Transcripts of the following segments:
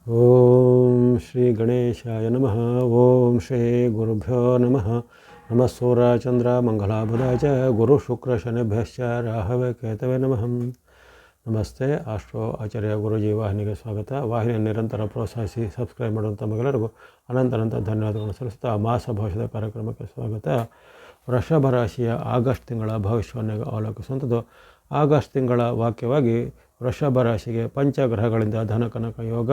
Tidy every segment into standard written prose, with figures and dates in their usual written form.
ಓಂ ಶ್ರೀ ಗಣೇಶಾಯ ನಮಃ. ಓಂ ಶ್ರೀ ಗುರುಭ್ಯೋ ನಮಃ. ನಮಃ ಸೂರ್ಯಚಂದ್ರ ಮಂಗಳಾಬುಧಾಯ ಚ ಗುರು ಶುಕ್ರ ಶನಿಭ್ಯಶ್ಚ ರಾಹವೇ ಕೇತವೇ ನಮಃ. ನಮಸ್ತೆ. ಆಸ್ಟ್ರೋ ಆಚಾರ್ಯ ಗುರುಜಿ ವಾಹಿನಿಗೆ ಸ್ವಾಗತ. ವಾಹಿನಿಯ ನಿರಂತರ ಪ್ರೋತ್ಸಾಹಿಸಿ ಸಬ್ಸ್ಕ್ರೈಬ್ ಮಾಡುವಂಥ ಮಗಳೆಲ್ಲರಿಗೂ ಅನಂತ ಧನ್ಯವಾದಗಳನ್ನು ಸಲ್ಲಿಸುತ್ತಾ ಮಾಸ ಭವಿಷ್ಯದ ಕಾರ್ಯಕ್ರಮಕ್ಕೆ ಸ್ವಾಗತ. ವೃಷಭ ರಾಶಿಯ ಆಗಸ್ಟ್ ತಿಂಗಳ ಭವಿಷ್ಯವನ್ನು ಅವಲೋಕಿಸುವಂಥದ್ದು. ಆಗಸ್ಟ್ ತಿಂಗಳ ವಾಕ್ಯವಾಗಿ ವೃಷಭ ರಾಶಿಗೆ ಪಂಚಗ್ರಹಗಳಿಂದ ಧನ ಕನಕ ಯೋಗ,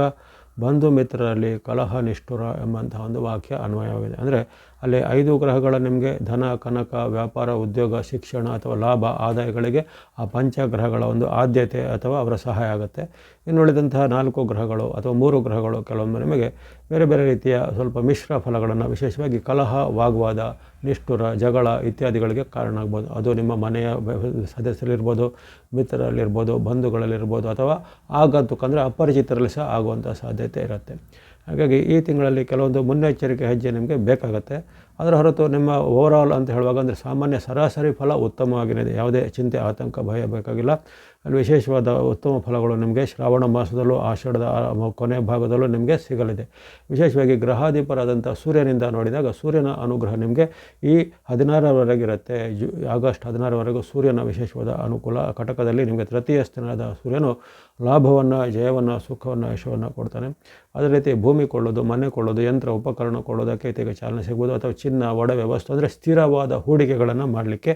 ಬಂಧು ಮಿತ್ರರಲ್ಲಿ ಕಲಹ ನಿಷ್ಠುರ ಎಂಬಂತಹ ಒಂದು ವಾಕ್ಯ ಅನ್ವಯವಾಗಿದೆ. ಅಂದರೆ ಅಲ್ಲಿ 5 ಗ್ರಹಗಳ ನಿಮಗೆ ಧನ ಕನಕ ವ್ಯಾಪಾರ ಉದ್ಯೋಗ ಶಿಕ್ಷಣ ಅಥವಾ ಲಾಭ ಆದಾಯಗಳಿಗೆ ಆ ಪಂಚಗ್ರಹಗಳ ಒಂದು ಆದ್ಯತೆ ಅಥವಾ ಅವರ ಸಹಾಯ ಆಗುತ್ತೆ. ಇನ್ನು ಉಳಿದಂತಹ 4 ಗ್ರಹಗಳು ಅಥವಾ 3 ಗ್ರಹಗಳು ಕೆಲವೊಮ್ಮೆ ನಿಮಗೆ ಬೇರೆ ಬೇರೆ ರೀತಿಯ ಸ್ವಲ್ಪ ಮಿಶ್ರ ಫಲಗಳನ್ನು, ವಿಶೇಷವಾಗಿ ಕಲಹ, ವಾಗ್ವಾದ, ನಿಷ್ಠುರ, ಜಗಳ ಇತ್ಯಾದಿಗಳಿಗೆ ಕಾರಣ ಆಗ್ಬೋದು. ಅದು ನಿಮ್ಮ ಮನೆಯ ಸದಸ್ಯರಲ್ಲಿರ್ಬೋದು, ಮಿತ್ರರಲ್ಲಿರ್ಬೋದು, ಬಂಧುಗಳಲ್ಲಿರ್ಬೋದು, ಅಥವಾ ಆಗಂತುಕಂದರೆ ಅಪರಿಚಿತರಲ್ಲಿ ಸಹ ಆಗುವಂಥ ಸಾಧ್ಯತೆ ಇರುತ್ತೆ. ಹಾಗಾಗಿ ಈ ತಿಂಗಳಲ್ಲಿ ಕೆಲವೊಂದು ಮುನ್ನೆಚ್ಚರಿಕೆ ಹೆಜ್ಜೆ ನಿಮಗೆ ಬೇಕಾಗುತ್ತೆ. ಅದರ ಹೊರತು ನಿಮ್ಮ ಓವರಾಲ್ ಅಂತ ಹೇಳುವಾಗ ಅಂದರೆ ಸಾಮಾನ್ಯ ಸರಾಸರಿ ಫಲ ಉತ್ತಮವಾಗಿದೆ. ಯಾವುದೇ ಚಿಂತೆ ಆತಂಕ ಭಯ ಬೇಕಾಗಿಲ್ಲ. ಅಲ್ಲಿ ವಿಶೇಷವಾದ ಉತ್ತಮ ಫಲಗಳು ನಿಮಗೆ ಶ್ರಾವಣ ಮಾಸದಲ್ಲೂ ಆಷಾಢದ ಕೊನೆ ಭಾಗದಲ್ಲೂ ನಿಮಗೆ ಸಿಗಲಿದೆ. ವಿಶೇಷವಾಗಿ ಗ್ರಹಾಧಿಪರಾದಂಥ ಸೂರ್ಯನಿಂದ ನೋಡಿದಾಗ ಸೂರ್ಯನ ಅನುಗ್ರಹ ನಿಮಗೆ ಈ 16ರವರೆಗಿರುತ್ತೆ. ಆಗಸ್ಟ್ 16ರವರೆಗೂ ಸೂರ್ಯನ ವಿಶೇಷವಾದ ಅನುಕೂಲ. ಕಟಕದಲ್ಲಿ ನಿಮಗೆ ತೃತೀಯ ಸ್ಥಾನದ ಸೂರ್ಯನು ಲಾಭವನ್ನು, ಜಯವನ್ನು, ಸುಖವನ್ನು, ಯಶವನ್ನು ಕೊಡ್ತಾನೆ. ಅದೇ ರೀತಿ ಭೂಮಿ ಕೊಳ್ಳೋದು, ಮನೆ ಕೊಳ್ಳೋದು, ಯಂತ್ರ ಉಪಕರಣ ಕೊಳ್ಳೋದಕ್ಕೆ ಈಗ ಚಾಲನೆ ಸಿಗ್ಬೋದು. ಅಥವಾ ಚಿನ್ನ, ಒಡವೆ, ವಸ್ತು ಅಂದರೆ ಸ್ಥಿರವಾದ ಹೂಡಿಕೆಗಳನ್ನು ಮಾಡಲಿಕ್ಕೆ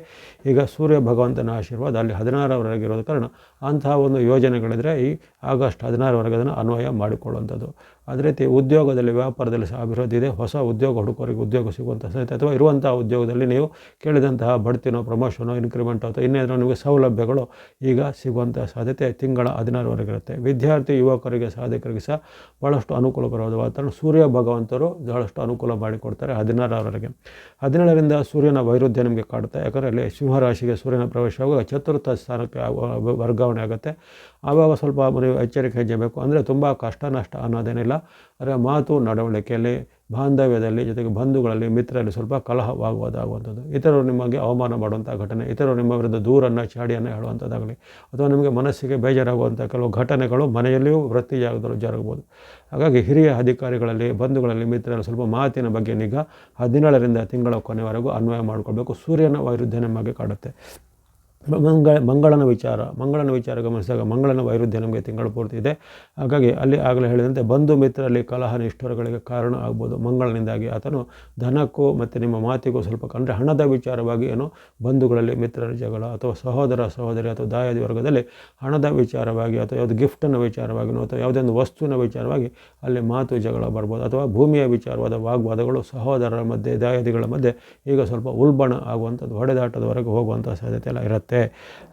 ಈಗ ಸೂರ್ಯ ಭಗವಂತನ ಆಶೀರ್ವಾದ ಅಲ್ಲಿ 16ರವರೆಗೆ ಇರೋದ ಕಾರಣ ಅಂತಹ ಒಂದು ಯೋಜನೆಗಳಿದ್ರೆ ಈ ಆಗಸ್ಟ್ 16ರವರೆಗೆ ಅದನ್ನು ಅನ್ವಯ ಮಾಡಿಕೊಳ್ಳುವಂಥದ್ದು. ಅದೇ ರೀತಿ ಉದ್ಯೋಗದಲ್ಲಿ, ವ್ಯಾಪಾರದಲ್ಲಿ ಸಹ ಅಭಿವೃದ್ಧಿ ಇದೆ. ಹೊಸ ಉದ್ಯೋಗ ಹುಡುಕೋರಿಗೆ ಉದ್ಯೋಗ ಸಿಗುವಂಥ ಸಾಧ್ಯತೆ, ಅಥವಾ ಇರುವಂಥ ಉದ್ಯೋಗದಲ್ಲಿ ನೀವು ಕೇಳಿದಂತಹ ಬಡ್ತಿನೋ, ಪ್ರಮೋಷನೋ, ಇನ್ಕ್ರಿಮೆಂಟೋ ಅಥವಾ ಇನ್ನೇನೋ ನಿಮಗೆ ಸೌಲಭ್ಯಗಳು ಈಗ ಸಿಗುವಂಥ ಸಾಧ್ಯತೆ ತಿಂಗಳ 16ರವರೆಗೆ ಇರುತ್ತೆ. ವಿದ್ಯಾರ್ಥಿ ಯುವಕರಿಗೆ, ಸಾಧಕರಿಗೆ ಸಹ ಭಾಳಷ್ಟು ಅನುಕೂಲಕರವಾದ ವಾತಾವರಣ ಸೂರ್ಯ ಭಗವಂತರು ಬಹಳಷ್ಟು ಅನುಕೂಲ ಮಾಡಿಕೊಡ್ತಾರೆ 16ರವರೆಗೆ. 17ರಿಂದ ಸೂರ್ಯನ ವೈರುಧ್ಯ ನಿಮಗೆ ಕಾಡುತ್ತೆ. ಯಾಕಂದರೆ ಅಲ್ಲಿ ಸಿಂಹರಾಶಿಗೆ ಸೂರ್ಯನ ಪ್ರವೇಶವಾಗ ಚತುರ್ಥ ಸ್ಥಾನಕ್ಕೆ ವರ್ಗಾವಣೆ ಆಗುತ್ತೆ. ಆವಾಗ ಸ್ವಲ್ಪ ನೀವು ಎಚ್ಚರಿಕೆ ಹೆಜ್ಜೆ ಬೇಕು. ಅಂದರೆ ತುಂಬ ಕಷ್ಟ ನಷ್ಟ ಅನ್ನೋದೇನಿಲ್ಲ. ಆದರೆ ಮಾತು ನಡವಳಿಕೆಯಲ್ಲಿ, ಬಾಂಧವ್ಯದಲ್ಲಿ, ಜೊತೆಗೆ ಬಂಧುಗಳಲ್ಲಿ, ಮಿತ್ರರಲ್ಲಿ ಸ್ವಲ್ಪ ಕಲಹವಾಗುವುದಾಗುವಂಥದ್ದು, ಇತರರು ನಿಮಗೆ ಅವಮಾನ ಮಾಡುವಂಥ ಘಟನೆ, ಇತರರು ನಿಮ್ಮ ವಿರುದ್ಧ ದೂರನ್ನು ಚಾಡಿಯನ್ನು ಹೇಳುವಂಥದ್ದಾಗಲಿ, ಅಥವಾ ನಿಮಗೆ ಮನಸ್ಸಿಗೆ ಬೇಜಾರಾಗುವಂಥ ಕೆಲವು ಘಟನೆಗಳು ಮನೆಯಲ್ಲಿಯೂ ವೃತ್ತಿ ಜಾಗದಲ್ಲೂ ಜರುಗಬಹುದು. ಹಾಗಾಗಿ ಹಿರಿಯ ಅಧಿಕಾರಿಗಳಲ್ಲಿ, ಬಂಧುಗಳಲ್ಲಿ, ಮಿತ್ರರಲ್ಲಿ ಸ್ವಲ್ಪ ಮಾತಿನ ಬಗ್ಗೆ ನಿಗಾ 17ರಿಂದ ತಿಂಗಳ ಕೊನೆವರೆಗೂ ಅನ್ವಯ ಮಾಡಿಕೊಳ್ಬೇಕು. ಸೂರ್ಯನ ವೈರುಧ್ಯ ನಿಮಗೆ ಕಾಡುತ್ತೆ. ಮಂಗಳನ ವಿಚಾರ ಗಮನಿಸಿದಾಗ ಮಂಗಳನ ವೈರುಧ್ಯ ನಮಗೆ ತಿಂಗಳು ಪೂರ್ತಿ ಇದೆ. ಹಾಗಾಗಿ ಅಲ್ಲಿ ಆಗಲೇ ಹೇಳಿದಂತೆ ಬಂಧು ಮಿತ್ರರಲ್ಲಿ ಕಲಹ ನಿಷ್ಠುರಗಳಿಗೆ ಕಾರಣ ಆಗ್ಬೋದು ಮಂಗಳನಿಂದಾಗಿ. ಆತನು ಧನಕ್ಕೂ ಮತ್ತು ನಿಮ್ಮ ಮಾತಿಗೂ ಸ್ವಲ್ಪ ಅಂದರೆ ಹಣದ ವಿಚಾರವಾಗಿ ಏನೋ ಬಂಧುಗಳಲ್ಲಿ ಮಿತ್ರರ ಜಗಳ, ಅಥವಾ ಸಹೋದರ ಸಹೋದರಿ ಅಥವಾ ದಾಯಾದಿ ವರ್ಗದಲ್ಲಿ ಹಣದ ವಿಚಾರವಾಗಿ, ಅಥವಾ ಯಾವುದು ಗಿಫ್ಟನ್ನು ವಿಚಾರವಾಗಿನೋ, ಅಥವಾ ಯಾವುದೇ ಒಂದು ವಸ್ತುವಿನ ವಿಚಾರವಾಗಿ ಅಲ್ಲಿ ಮಾತು ಜಗಳ ಬರ್ಬೋದು. ಅಥವಾ ಭೂಮಿಯ ವಿಚಾರವಾದ ವಾಗ್ವಾದಗಳು ಸಹೋದರರ ಮಧ್ಯೆ, ದಾಯಾದಿಗಳ ಮಧ್ಯೆ ಈಗ ಸ್ವಲ್ಪ ಉಲ್ಬಣ ಆಗುವಂಥದ್ದು, ಹೊಡೆದಾಟದವರೆಗೆ ಹೋಗುವಂಥ ಸಾಧ್ಯತೆ ಎಲ್ಲ ಇರುತ್ತೆ.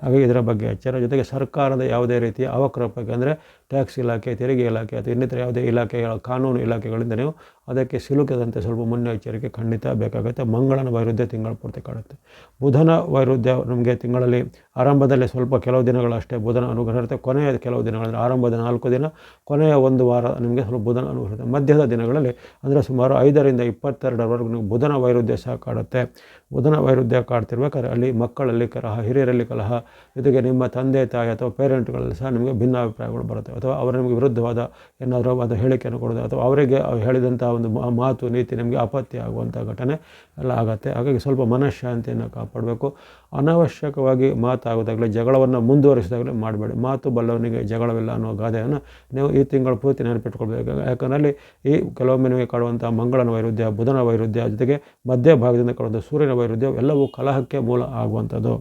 ಹಾಗಾಗಿ ಇದರ ಬಗ್ಗೆ ಎಚ್ಚರ. ಜೊತೆಗೆ ಸರ್ಕಾರದ ಯಾವುದೇ ರೀತಿಯ ಅವಕೃಪಕ್ಕೆ ಅಂದರೆ ಟ್ಯಾಕ್ಸ್ ಇಲಾಖೆ, ತೆರಿಗೆ ಇಲಾಖೆ ಅಥವಾ ಇನ್ನಿತರ ಯಾವುದೇ ಇಲಾಖೆಗಳ ಕಾನೂನು ಇಲಾಖೆಗಳಿಂದ ನೀವು ಅದಕ್ಕೆ ಸಿಲುಕದಂತೆ ಸ್ವಲ್ಪ ಮುನ್ನೆಚ್ಚರಿಕೆ ಖಂಡಿತ ಬೇಕಾಗುತ್ತೆ. ಮಂಗಳನ ವೈರುಧ್ಯ ತಿಂಗಳ ಪೂರ್ತಿ ಕಾಡುತ್ತೆ. ಬುಧನ ವೈರುಧ್ಯ ನಮಗೆ ತಿಂಗಳಲ್ಲಿ ಆರಂಭದಲ್ಲಿ ಸ್ವಲ್ಪ ಕೆಲವು ದಿನಗಳಷ್ಟೇ ಬುಧನ ಅನುಗ್ರಹ ಇರುತ್ತೆ. ಕೊನೆಯ ಕೆಲವು ದಿನಗಳಲ್ಲಿ ಆರಂಭದ 4 ದಿನ, ಕೊನೆಯ 1 ವಾರ ನಿಮಗೆ ಸ್ವಲ್ಪ ಬುಧನ ಅನುಗ್ರಹ ಇರುತ್ತೆ. ಮಧ್ಯದ ದಿನಗಳಲ್ಲಿ ಅಂದರೆ ಸುಮಾರು 5ರಿಂದ 22ರವರೆಗೂ ನಿಮಗೆ ಬುಧನ ವೈರುಧ್ಯ ಸಹ ಕಾಡುತ್ತೆ. ಬುಧನ ವೈರುಧ್ಯ ಕಾಡ್ತಿರ್ಬೇಕಾದ್ರೆ ಅಲ್ಲಿ ಮಕ್ಕಳಲ್ಲಿ ಕಲಹ, ಹಿರಿಯರಲ್ಲಿ ಕಲಹ, ಜೊತೆಗೆ ನಿಮ್ಮ ತಂದೆ ತಾಯಿ ಅಥವಾ ಪೇರೆಂಟ್ಗಳಲ್ಲಿ ಸಹ ನಿಮಗೆ ಭಿನ್ನಾಭಿಪ್ರಾಯಗಳು ಬರುತ್ತೆ. ಅಥವಾ ಅವರು ನಿಮಗೆ ವಿರುದ್ಧವಾದ ಏನಾದರೂ ಅದು ಹೇಳಿಕೆಯನ್ನು ಕೊಡೋದು, ಅಥವಾ ಅವರಿಗೆ ಹೇಳಿದಂಥ ಒಂದು ಮಾತು ನೀತಿ ನಿಮಗೆ ಅಪತ್ಯ ಆಗುವಂಥ ಘಟನೆ ಎಲ್ಲ ಆಗುತ್ತೆ. ಹಾಗಾಗಿ ಸ್ವಲ್ಪ ಮನಃಶಾಂತಿಯನ್ನು ಕಾಪಾಡಬೇಕು. ಅನಾವಶ್ಯಕವಾಗಿ ಮಾತಾಗೋದಾಗಲಿ, ಜಗಳವನ್ನು ಮುಂದುವರಿಸಿದಾಗಲೇ ಮಾಡಬೇಡಿ. ಮಾತು ಬಲ್ಲವನಿಗೆ ಜಗಳವಿಲ್ಲ ಅನ್ನೋ ಗಾದೆಯನ್ನು ನೀವು ಈ ತಿಂಗಳು ಪೂರ್ತಿ ನೆನಪಿಟ್ಕೊಳ್ಬೇಕು. ಯಾಕಂದರೆ ಈ ಕೆಲವೊಮ್ಮೆ ನಿಮಗೆ ಕಾಡುವಂಥ ಮಂಗಳನ ವೈರುಧ್ಯ, ಬುಧನ ವೈರುಧ್ಯ, ಜೊತೆಗೆ ಮಧ್ಯಭಾಗದಿಂದ ಕಾಡುವಂಥ ಸೂರ್ಯನ ವೈರುಧ್ಯ ಎಲ್ಲವೂ ಕಲಹಕ್ಕೆ ಮೂಲ ಆಗುವಂಥದ್ದು.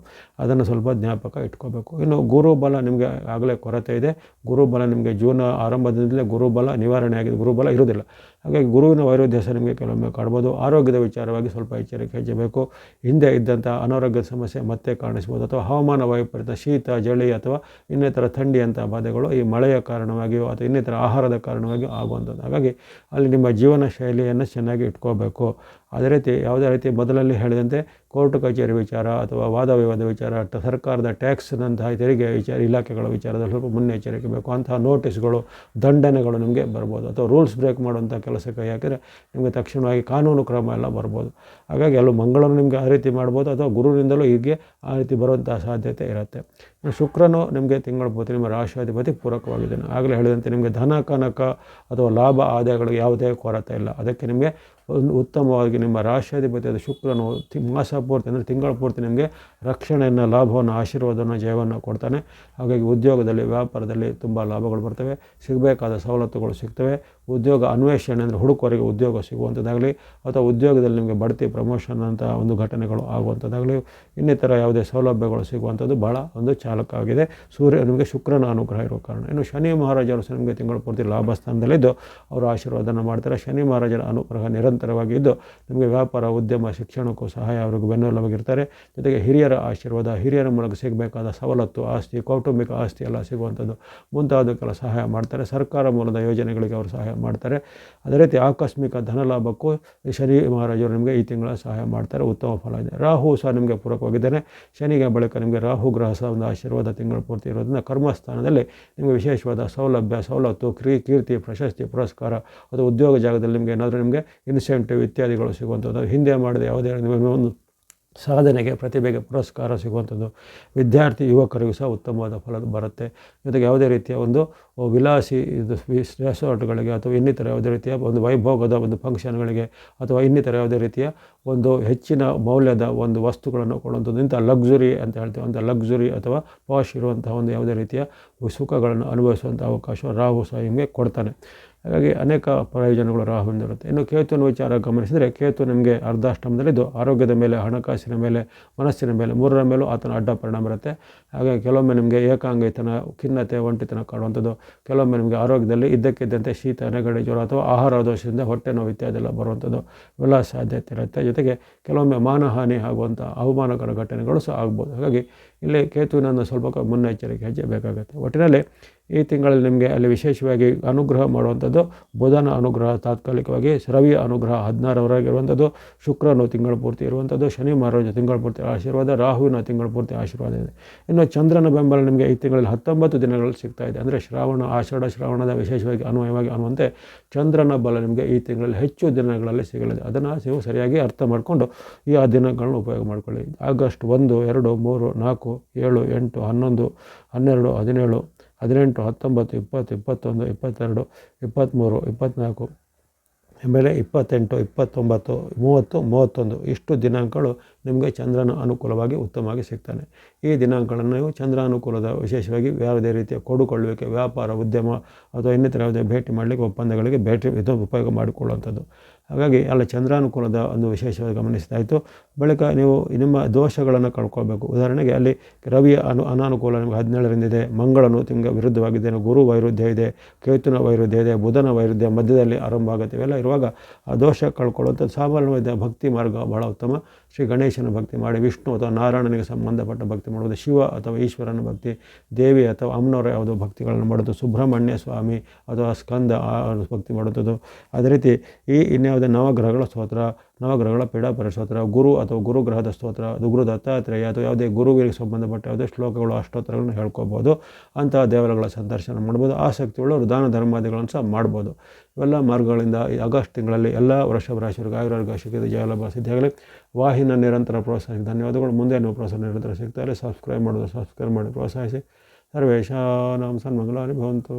ಅದನ್ನು ಸ್ವಲ್ಪ ಜ್ಞಾಪಕ ಇಟ್ಕೋಬೇಕು. ಇನ್ನು ಗುರುಬಲ ನಿಮಗೆ ಆಗಲೇ ಕೊರತೆ ಇದೆ. ಗುರುಬಲ ನಿಮಗೆ ಜೂನ್ ಆರಂಭದಿಂದಲೇ ಗುರುಬಲ ನಿವಾರಣೆ ಆಗಿದೆ. ಗುರುಬಲ ಇರುವುದಿಲ್ಲ. ಹಾಗಾಗಿ ಗುರುವಿನ ವೈರುಧ್ಯ ಸಹ ನಿಮಗೆ ಕೆಲವೊಮ್ಮೆ ಕಾಡ್ಬೋದು. ಆರೋಗ್ಯದ ವಿಚಾರವಾಗಿ ಸ್ವಲ್ಪ ಎಚ್ಚರಿಕೆ ಹೆಜ್ಜೆ ಬೇಕು. ಹಿಂದೆ ಇದ್ದಂಥ ಅನಾರೋಗ್ಯದ ಸಮಸ್ಯೆ ಮತ್ತೆ ಕಾಣಿಸ್ಬೋದು. ಅಥವಾ ಹವಾಮಾನ ವೈಪರೀತ್ಯ, ಶೀತ, ಚಳಿ ಅಥವಾ ಇನ್ನಿತರ ಥಂಡಿಯಂಥ ಬಾಧೆಗಳು ಈ ಮಳೆಯ ಕಾರಣವಾಗಿಯೋ ಅಥವಾ ಇನ್ನಿತರ ಆಹಾರದ ಕಾರಣವಾಗಿಯೋ ಆಗುವಂಥದ್ದು. ಹಾಗಾಗಿ ಅಲ್ಲಿ ನಿಮ್ಮ ಜೀವನ ಶೈಲಿಯನ್ನು ಚೆನ್ನಾಗಿ ಇಟ್ಕೋಬೇಕು. ಅದೇ ರೀತಿ ಯಾವುದೇ ರೀತಿ ಮೊದಲಲ್ಲಿ ಹೇಳಿದಂತೆ ಕೋರ್ಟ್ ಕಚೇರಿ ವಿಚಾರ ಅಥವಾ ವಾದ ವಿವಾದ ವಿಚಾರ, ಸರ್ಕಾರದ ಟ್ಯಾಕ್ಸ್ನಂತಹ ತೆರಿಗೆ ಇಲಾಖೆಗಳ ವಿಚಾರದಲ್ಲಿ ಸ್ವಲ್ಪ ಮುನ್ನೆಚ್ಚರಿಕೆ ಬೇಕು. ಅಂತಹ ನೋಟಿಸ್ಗಳು, ದಂಡನೆಗಳು ನಿಮಗೆ ಬರ್ಬೋದು. ಅಥವಾ ರೂಲ್ಸ್ ಬ್ರೇಕ್ ಮಾಡುವಂಥ ಕೆಲಸಕ್ಕೆ ಯಾಕೆಂದರೆ ನಿಮಗೆ ತಕ್ಷಣವಾಗಿ ಕಾನೂನು ಕ್ರಮ ಎಲ್ಲ ಬರ್ಬೋದು. ಹಾಗಾಗಿ ಮಂಗಳನು ನಿಮಗೆ ಆ ರೀತಿ ಮಾಡ್ಬೋದು, ಅಥವಾ ಗುರುವಿನಿಂದಲೂ ಹೀಗೆ ಆ ರೀತಿ ಬರುವಂಥ ಸಾಧ್ಯತೆ ಇರುತ್ತೆ. ಶುಕ್ರನು ನಿಮಗೆ ತಿಂಗಳ ಪೂರ್ತಿ ನಿಮ್ಮ ರಾಶಿಯಾಧಿಪತಿ ಪೂರಕವಾಗಿದ್ದಾನೆ. ಆಗಲೇ ಹೇಳಿದಂತೆ ನಿಮಗೆ ಧನ ಕನಕ ಅಥವಾ ಲಾಭ ಆದಾಯಗಳಿಗೆ ಯಾವುದೇ ಕೊರತೆ ಇಲ್ಲ. ಅದಕ್ಕೆ ನಿಮಗೆ ಒಂದು ಉತ್ತಮವಾಗಿ ನಿಮ್ಮ ರಾಶಿಯಾಧಿಪತಿ ಅದು ಶುಕ್ರನು ಮಾಸ ಪೂರ್ತಿ ಅಂದರೆ ತಿಂಗಳ ಪೂರ್ತಿ ನಿಮಗೆ ರಕ್ಷಣೆಯನ್ನು, ಲಾಭವನ್ನು, ಆಶೀರ್ವಾದವನ್ನು, ಜಯವನ್ನು ಕೊಡ್ತಾನೆ. ಹಾಗಾಗಿ ಉದ್ಯೋಗದಲ್ಲಿ, ವ್ಯಾಪಾರದಲ್ಲಿ ತುಂಬ ಲಾಭಗಳು ಬರ್ತವೆ, ಸಿಗಬೇಕಾದ ಸವಲತ್ತುಗಳು ಸಿಗ್ತವೆ. ಉದ್ಯೋಗ ಅನ್ವೇಷಣೆ ಅಂದರೆ ಹುಡುಕುವರಿಗೆ ಉದ್ಯೋಗ ಸಿಗುವಂಥದ್ದಾಗಲಿ ಅಥವಾ ಉದ್ಯೋಗದಲ್ಲಿ ನಿಮಗೆ ಬಡ್ತಿ, ಪ್ರಮೋಷನ್ ಅಂತ ಒಂದು ಘಟನೆಗಳು ಆಗುವಂಥದ್ದಾಗಲಿ, ಇನ್ನಿತರ ಯಾವುದೇ ಸೌಲಭ್ಯಗಳು ಸಿಗುವಂಥದ್ದು ಬಹಳ ಒಂದು ಚಾಲಕ ಆಗಿದೆ ನಿಮಗೆ ಶುಕ್ರನ ಅನುಗ್ರಹ ಇರೋ ಕಾರಣ. ಇನ್ನು ಶನಿ ಮಹಾರಾಜರು ಸಹ ನಿಮಗೆ ತಿಂಗಳ ಪೂರ್ತಿ ಲಾಭ ಸ್ಥಾನದಲ್ಲಿದ್ದು ಅವರು ಆಶೀರ್ವಾದನ ಮಾಡ್ತಾರೆ. ಶನಿ ಮಹಾರಾಜರ ಅನುಗ್ರಹ ನಿರಂತರವಾಗಿದ್ದು ನಿಮಗೆ ವ್ಯಾಪಾರ, ಉದ್ಯಮ, ಶಿಕ್ಷಣಕ್ಕೂ ಸಹಾಯ ಅವರಿಗೆ ಬೆನ್ನೆಲುಬಾಗಿರ್ತಾರೆ. ಜೊತೆಗೆ ಹಿರಿಯರ ಆಶೀರ್ವಾದ, ಹಿರಿಯರ ಮೂಲಕ ಸಿಗಬೇಕಾದ ಸವಲತ್ತು, ಆಸ್ತಿ, ಕೌಟುಂಬಿಕ ಆಸ್ತಿ ಎಲ್ಲ ಸಿಗುವಂಥದ್ದು ಮುಂತಾದಕ್ಕೆಲ್ಲ ಸಹಾಯ ಮಾಡ್ತಾರೆ. ಸರ್ಕಾರ ಮೂಲದ ಯೋಜನೆಗಳಿಗೆ ಅವರು ಸಹಾಯ ಮಾಡ್ತಾರೆ. ಅದೇ ರೀತಿ ಆಕಸ್ಮಿಕ ಧನಲಾಭಕ್ಕೂ ಶನಿ ಮಹಾರಾಜರು ನಿಮಗೆ ಈ ತಿಂಗಳ ಸಹಾಯ ಮಾಡ್ತಾರೆ. ಉತ್ತಮ ಫಲ ಇದೆ. ರಾಹು ಸಹ ನಿಮಗೆ ಪೂರಕವಾಗಿದ್ದಾನೆ. ಶನಿಗೆ ಬಳಿಕ ನಿಮಗೆ ರಾಹು ಗ್ರಹ ಸಹ ಒಂದು ಆಶೀರ್ವಾದ ತಿಂಗಳ ಪೂರ್ತಿ ಇರೋದ್ರಿಂದ ಕರ್ಮಸ್ಥಾನದಲ್ಲಿ ನಿಮಗೆ ವಿಶೇಷವಾದ ಸೌಲಭ್ಯ, ಸವಲತ್ತು, ಕೀರ್ತಿ, ಪ್ರಶಸ್ತಿ, ಪುರಸ್ಕಾರ ಅಥವಾ ಉದ್ಯೋಗ ಜಾಗದಲ್ಲಿ ನಿಮಗೆ ಏನಾದರೂ ನಿಮಗೆ ಇನ್ಸೆಂಟಿವ್ ಇತ್ಯಾದಿಗಳು ಸಿಗುವಂಥದ್ದು, ಹಿಂದೆ ಮಾಡಿದ ಯಾವುದೇ ಒಂದು ಸಾಧನೆಗೆ, ಪ್ರತಿಭೆಗೆ ಪುರಸ್ಕಾರ ಸಿಗುವಂಥದ್ದು, ವಿದ್ಯಾರ್ಥಿ ಯುವಕರಿಗೂ ಸಹ ಉತ್ತಮವಾದ ಫಲ ಬರುತ್ತೆ. ಜೊತೆಗೆ ಯಾವುದೇ ರೀತಿಯ ಒಂದು ವಿಲಾಸಿ ರೆಸಾರ್ಟ್ಗಳಿಗೆ ಅಥವಾ ಇನ್ನಿತರ ಯಾವುದೇ ರೀತಿಯ ಒಂದು ವೈಭೋಗದ ಒಂದು ಫಂಕ್ಷನ್ಗಳಿಗೆ ಅಥವಾ ಇನ್ನಿತರ ಯಾವುದೇ ರೀತಿಯ ಒಂದು ಹೆಚ್ಚಿನ ಮೌಲ್ಯದ ಒಂದು ವಸ್ತುಗಳನ್ನು ಕೊಡುವಂಥದ್ದು, ಇಂಥ ಲಕ್ಸುರಿ ಅಂತ ಹೇಳ್ತೀವಿ, ಅಂಥ ಲಕ್ಸುರಿ ಅಥವಾ ಪಾಶ್ ಇರುವಂತಹ ಒಂದು ಯಾವುದೇ ರೀತಿಯ ಸುಖಗಳನ್ನು ಅನುಭವಿಸುವಂಥ ಅವಕಾಶ ರಾಹು ಸಹ ನಿಮಗೆ ಕೊಡ್ತಾನೆ. ಹಾಗಾಗಿ ಅನೇಕ ಪ್ರಯೋಜನಗಳು ರಾಹುವಿಂದ ಇರುತ್ತೆ. ಇನ್ನು ಕೇತುವಿನ ವಿಚಾರ ಗಮನಿಸಿದರೆ, ಕೇತು ನಿಮಗೆ ಅರ್ಧಾಷ್ಟಮದಲ್ಲಿದ್ದು ಆರೋಗ್ಯದ ಮೇಲೆ, ಹಣಕಾಸಿನ ಮೇಲೆ, ಮನಸ್ಸಿನ ಮೇಲೆ, ಮೂರರ ಮೇಲೂ ಆತನ ಅಡ್ಡ ಪರಿಣಾಮ ಇರುತ್ತೆ. ಹಾಗಾಗಿ ಕೆಲವೊಮ್ಮೆ ನಿಮಗೆ ಏಕಾಂಗಿತನ, ಖಿನ್ನತೆ, ಒಂಟಿತನ ಕಾಡುವಂಥದ್ದು, ಕೆಲವೊಮ್ಮೆ ನಿಮಗೆ ಆರೋಗ್ಯದಲ್ಲಿ ಇದ್ದಕ್ಕಿದ್ದಂತೆ ಶೀತ, ನೆಗಡಿ, ಜ್ವರ ಅಥವಾ ಆಹಾರ ದೋಷದಿಂದ ಹೊಟ್ಟೆ ನೋವು ಇತ್ಯಾದಿ ಎಲ್ಲ ಬರುವಂಥದ್ದು ಇವೆಲ್ಲ ಸಾಧ್ಯತೆ ಇರುತ್ತೆ. ಜೊತೆಗೆ ಕೆಲವೊಮ್ಮೆ ಮಾನಹಾನಿ ಆಗುವಂಥ ಅವಮಾನಕರ ಘಟನೆಗಳು ಸಹ ಆಗ್ಬೋದು. ಹಾಗಾಗಿ ಇಲ್ಲಿ ಕೇತುವಿನ ಸ್ವಲ್ಪ ಮುನ್ನೆಚ್ಚರಿಕೆ ಹೆಜ್ಜೆ ಬೇಕಾಗುತ್ತೆ. ಒಟ್ಟಿನಲ್ಲಿ ಈ ತಿಂಗಳಲ್ಲಿ ನಿಮಗೆ ಅಲ್ಲಿ ವಿಶೇಷವಾಗಿ ಅನುಗ್ರಹ ಮಾಡುವಂಥದ್ದು ಬುಧನ ಅನುಗ್ರಹ ತಾತ್ಕಾಲಿಕವಾಗಿ, ರವಿಯ ಅನುಗ್ರಹ 16ರವರೆಗೆ ಇರುವಂಥದ್ದು, ಶುಕ್ರನು ತಿಂಗಳ ಪೂರ್ತಿ ಇರುವಂಥದ್ದು, ಶನಿ ಮಹಾರಾಜ ತಿಂಗಳ ಪೂರ್ತಿ ಆಶೀರ್ವಾದ, ರಾಹುವಿನ ತಿಂಗಳ ಪೂರ್ತಿ ಆಶೀರ್ವಾದ ಇದೆ. ಇನ್ನು ಚಂದ್ರನ ಬೆಂಬಲ ನಿಮಗೆ ಈ ತಿಂಗಳಲ್ಲಿ 19 ದಿನಗಳಲ್ಲಿ ಸಿಗ್ತಾ ಇದೆ. ಅಂದರೆ ಆಷಾಢ ಶ್ರಾವಣದ ವಿಶೇಷವಾಗಿ ಅನ್ವಯವಾಗಿ ಅನ್ನುವಂತೆ ಚಂದ್ರನ ಬಲ ನಿಮಗೆ ಈ ತಿಂಗಳಲ್ಲಿ ಹೆಚ್ಚು ದಿನಗಳಲ್ಲಿ ಸಿಗಲಿದೆ. ಅದನ್ನು ನೀವು ಸರಿಯಾಗಿ ಅರ್ಥ ಮಾಡಿಕೊಂಡು ಈ ದಿನಗಳನ್ನು ಉಪಯೋಗ ಮಾಡಿಕೊಳ್ಳಿ. ಆಗಸ್ಟ್ 1, 2, 3, 4, 7, 8, 11, 12, 17, 18, 19, 20, 21, 22, 23, 24, ಆಮೇಲೆ 28, 29, 30, 31 ಇಷ್ಟು ದಿನಾಂಕಗಳು ನಿಮಗೆ ಚಂದ್ರನ ಅನುಕೂಲವಾಗಿ ಉತ್ತಮವಾಗಿ ಸಿಗ್ತಾನೆ. ಈ ದಿನಾಂಕಗಳನ್ನು ನೀವು ಚಂದ್ರಾನುಕೂಲದ ವಿಶೇಷವಾಗಿ ಯಾವುದೇ ರೀತಿಯ ಕೊಡುಕೊಳ್ಳುವಿಕೆ, ವ್ಯಾಪಾರ, ಉದ್ಯಮ ಅಥವಾ ಇನ್ನಿತರ ಯಾವುದೇ ಭೇಟಿ ಮಾಡಲಿಕ್ಕೆ, ಒಪ್ಪಂದಗಳಿಗೆ ಉಪಯೋಗ ಮಾಡಿಕೊಳ್ಳುವಂಥದ್ದು. ಹಾಗಾಗಿ ಎಲ್ಲ ಚಂದ್ರಾನುಕೂಲದ ಒಂದು ವಿಶೇಷವಾಗಿ ಗಮನಿಸಿದಾಯಿತು. ಬಳಿಕ ನೀವು ನಿಮ್ಮ ದೋಷಗಳನ್ನು ಕಳ್ಕೊಳ್ಬೇಕು. ಉದಾಹರಣೆಗೆ ಅಲ್ಲಿ ರವಿಯ ಅನಾನುಕೂಲ ನಿಮಗೆ 17ರಿಂದ ಇದೆ, ಮಂಗಳನು ನಿಮಗೆ ವಿರುದ್ಧವಾಗಿದ್ದೇನೆ, ಗುರು ವೈರುಧ್ಯ ಇದೆ, ಕೇತುನ ವೈರುಧ್ಯ ಇದೆ, ಬುಧನ ವೈರುಧ್ಯ ಮಧ್ಯದಲ್ಲಿ ಆರಂಭ ಆಗುತ್ತೆ. ಇವೆಲ್ಲ ಇರುವಾಗ ಆ ದೋಷ ಕಳ್ಕೊಳ್ಳುವಂಥದ್ದು ಸಾಮಾನ್ಯವಾದ ಭಕ್ತಿ ಮಾರ್ಗ ಬಹಳ ಉತ್ತಮ. ಶ್ರೀ ಗಣೇಶನ ಭಕ್ತಿ ಮಾಡಿ, ವಿಷ್ಣು ಅಥವಾ ನಾರಾಯಣನಿಗೆ ಸಂಬಂಧಪಟ್ಟ ಭಕ್ತಿ ಮಾಡೋದು, ಶಿವ ಅಥವಾ ಈಶ್ವರನ ಭಕ್ತಿ, ದೇವಿ ಅಥವಾ ಅಮ್ಮನವರ ಯಾವುದೋ ಭಕ್ತಿಗಳನ್ನು ಮಾಡೋದು, ಸುಬ್ರಹ್ಮಣ್ಯ ಸ್ವಾಮಿ ಅಥವಾ ಸ್ಕಂದ ಭಕ್ತಿ ಮಾಡುತ್ತದೆ. ಅದೇ ರೀತಿ ಇನ್ಯಾವುದೇ ನವಗ್ರಹಗಳ ಸ್ತೋತ್ರ, ನವಗ್ರಹಗಳ ಪೀಡಾಪರ ಸ್ತೋತ್ರ, ಗುರು ಅಥವಾ ಗುರುಗ್ರಹದ ಸ್ತೋತ್ರ, ಅದು ಗುರು ದತ್ತಾತ್ರೇಯ ಅಥವಾ ಯಾವುದೇ ಗುರುವಿಗೆ ಸಂಬಂಧಪಟ್ಟ ಯಾವುದೇ ಶ್ಲೋಕಗಳು, ಅಷ್ಟೋತ್ತರಗಳನ್ನು ಹೇಳ್ಕೊಬೋದು. ಅಂತಹ ದೇವರುಗಳ ಸಂದರ್ಶನ ಮಾಡ್ಬೋದು. ಆಸಕ್ತಿ ಉಳ್ಳವರು ದಾನ ಧರ್ಮಾದಿಗಳನ್ನು ಸಹ ಮಾಡ್ಬೋದು. ಇವೆಲ್ಲ ಮಾರ್ಗಗಳಿಂದ ಈ ಆಗಸ್ಟ್ ತಿಂಗಳಲ್ಲಿ ಎಲ್ಲ ವೃಷಭ ರಾಶಿಯವರಿಗೆ ಆಯುರಾರೋಗ್ಯ ಸಿಕ್ಕಿದೆ, ಜಯಲಾಭ ಸಿದ್ಧಿಯಾಗಲಿ. ವಾಹಿನ ನಿರಂತರ ಪ್ರೋತ್ಸಾಹಕ್ಕೆ ಧನ್ಯವಾದಗಳು. ಮುಂದೆ ನೀವು ಪ್ರೋತ್ಸಾಹ ನಿರಂತರ ಸಿಗ್ತಾರೆ. ಸಬ್ಸ್ಕ್ರೈಬ್ ಮಾಡೋದು ಸಬ್ಸ್ಕ್ರೈಬ್ ಮಾಡಿ ಪ್ರೋತ್ಸಾಹಿಸಿ. ಸರ್ವೇಶಾನಾಂ ಸನ್ಮಂಗಲಾನಿ ಭವಂತು.